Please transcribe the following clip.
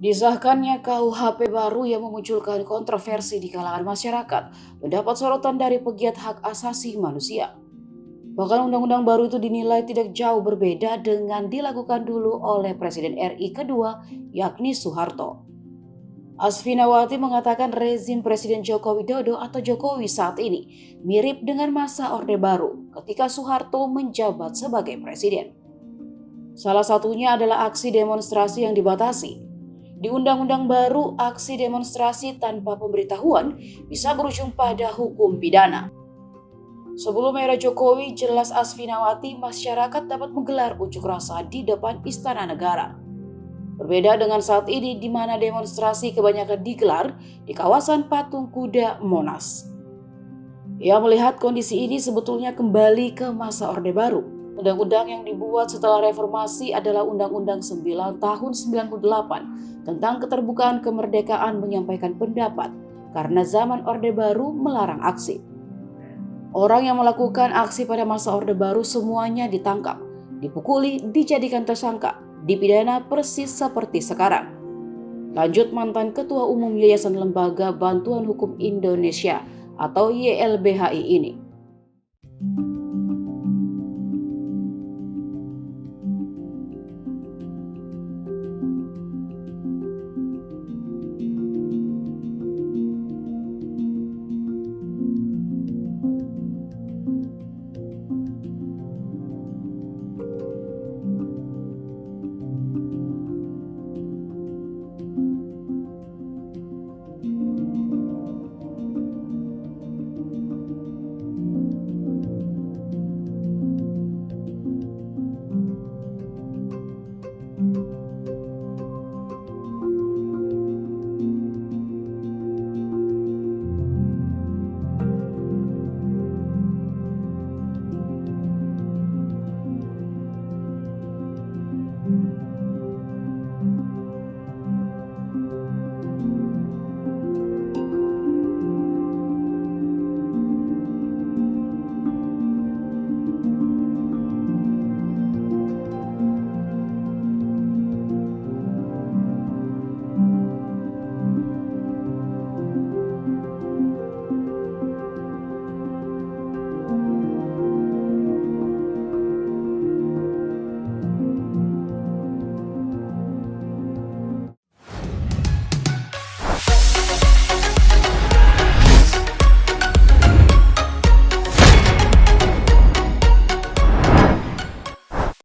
Disahkannya KUHP baru yang memunculkan kontroversi di kalangan masyarakat mendapat sorotan dari pegiat hak asasi manusia. Bahkan undang-undang baru itu dinilai tidak jauh berbeda dengan dilakukan dulu oleh Presiden RI kedua, yakni Soeharto. Asfinawati mengatakan rezim Presiden Joko Widodo atau Jokowi saat ini mirip dengan masa Orde Baru ketika Soeharto menjabat sebagai presiden. Salah satunya adalah aksi demonstrasi yang dibatasi. Di Undang-Undang baru, aksi demonstrasi tanpa pemberitahuan bisa berujung pada hukum pidana. Sebelum era Jokowi, jelas Asfinawati, masyarakat dapat menggelar unjuk rasa di depan Istana Negara. Berbeda dengan saat ini di mana demonstrasi kebanyakan digelar di kawasan Patung Kuda Monas. Ia melihat kondisi ini sebetulnya kembali ke masa Orde Baru. Undang-undang yang dibuat setelah reformasi adalah Undang-Undang 9 tahun 98 tentang keterbukaan kemerdekaan menyampaikan pendapat karena zaman Orde Baru melarang aksi. Orang yang melakukan aksi pada masa Orde Baru semuanya ditangkap, dipukuli, dijadikan tersangka, dipidana persis seperti sekarang. Lanjut mantan Ketua Umum Yayasan Lembaga Bantuan Hukum Indonesia atau YLBHI ini.